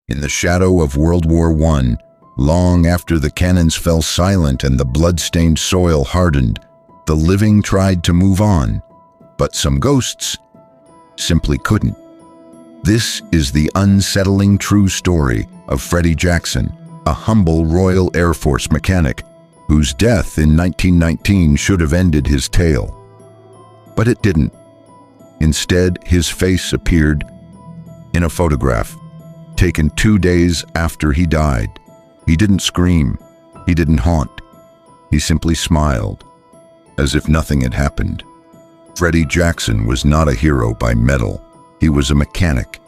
In the shadow of World War I, long after the cannons fell silent and the blood-stained soil hardened, the living tried to move on, but some ghosts simply couldn't. This is the unsettling true story of Freddy Jackson, a humble Royal Air Force mechanic whose death in 1919 should have ended his tale. But it didn't. Instead, his face appeared in a photograph taken 2 days after he died. He didn't scream. He didn't haunt. He simply smiled, as if nothing had happened. Freddy Jackson was not a hero by metal. He was a mechanic,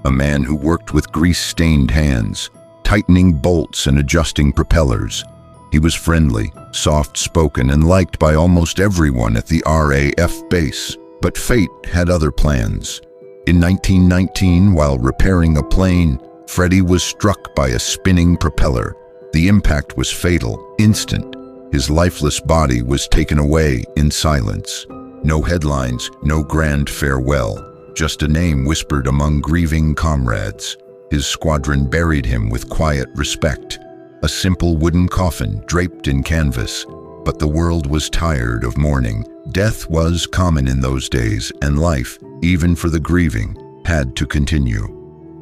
a man who worked with grease-stained hands, tightening bolts and adjusting propellers. He was friendly, soft-spoken, and liked by almost everyone at the RAF base. But fate had other plans. In 1919, while repairing a plane, Freddy was struck by a spinning propeller. The impact was fatal, instant. His lifeless body was taken away in silence. No headlines, no grand farewell, just a name whispered among grieving comrades. His squadron buried him with quiet respect. A simple wooden coffin draped in canvas. But the world was tired of mourning. Death was common in those days, and life, even for the grieving, had to continue.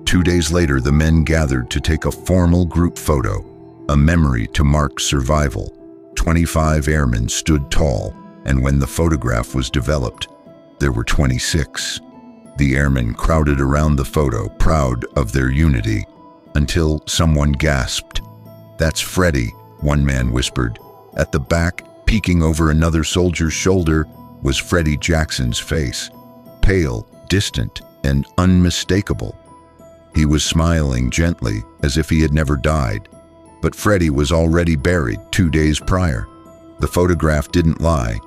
2 days later, the men gathered to take a formal group photo, a memory to mark survival. 25 airmen stood tall, and when the photograph was developed, there were 26. The airmen crowded around the photo, proud of their unity, until someone gasped. "That's Freddy," one man whispered. At the back, peeking over another soldier's shoulder, was Freddy Jackson's face, pale, distant, and unmistakable. He was smiling gently, as if he had never died. But Freddy was already buried 2 days prior. The photograph didn't lie,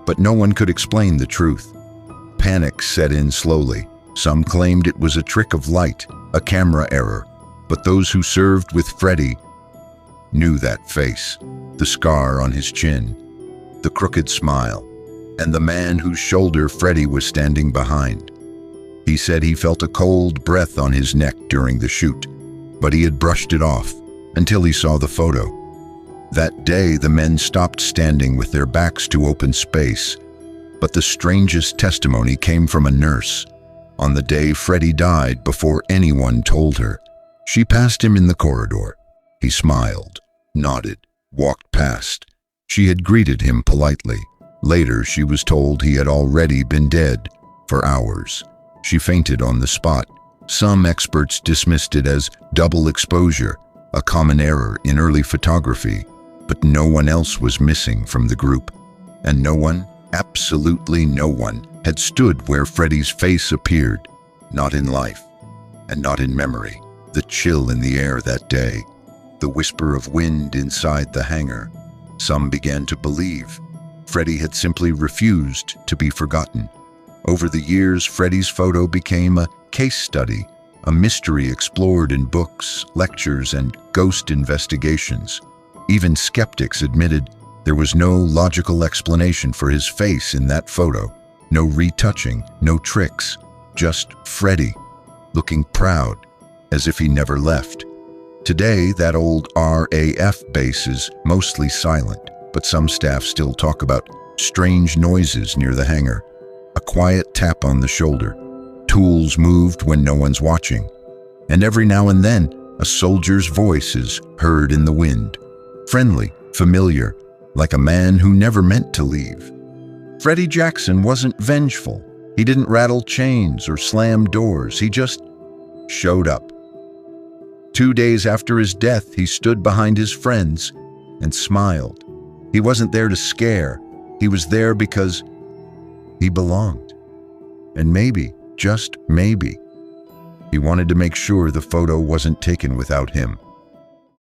but no one could explain the truth. Panic set in slowly. Some claimed it was a trick of light, a camera error, but those who served with Freddy knew that face, the scar on his chin, the crooked smile, and the man whose shoulder Freddy was standing behind. He said he felt a cold breath on his neck during the shoot, but he had brushed it off until he saw the photo. That day, the men stopped standing with their backs to open space, but the strangest testimony came from a nurse. On the day Freddy died, before anyone told her, she passed him in the corridor. He smiled, nodded, walked past. She had greeted him politely. Later, she was told he had already been dead for hours. She fainted on the spot. Some experts dismissed it as double exposure, a common error in early photography, but no one else was missing from the group. And no one, absolutely no one, had stood where Freddy's face appeared, not in life and not in memory. The chill in the air that day, the whisper of wind inside the hangar. Some began to believe Freddy had simply refused to be forgotten. Over the years, Freddy's photo became a case study, a mystery explored in books, lectures, and ghost investigations. Even skeptics admitted there was no logical explanation for his face in that photo. No retouching, no tricks, just Freddy, looking proud, as if he never left. Today, that old RAF base is mostly silent, but some staff still talk about strange noises near the hangar. A quiet tap on the shoulder. Tools moved when no one's watching. And every now and then, a soldier's voice is heard in the wind. Friendly, familiar, like a man who never meant to leave. Freddy Jackson wasn't vengeful. He didn't rattle chains or slam doors. He just showed up. 2 days after his death, he stood behind his friends and smiled. He wasn't there to scare. He was there because he belonged. And maybe, just maybe, he wanted to make sure the photo wasn't taken without him.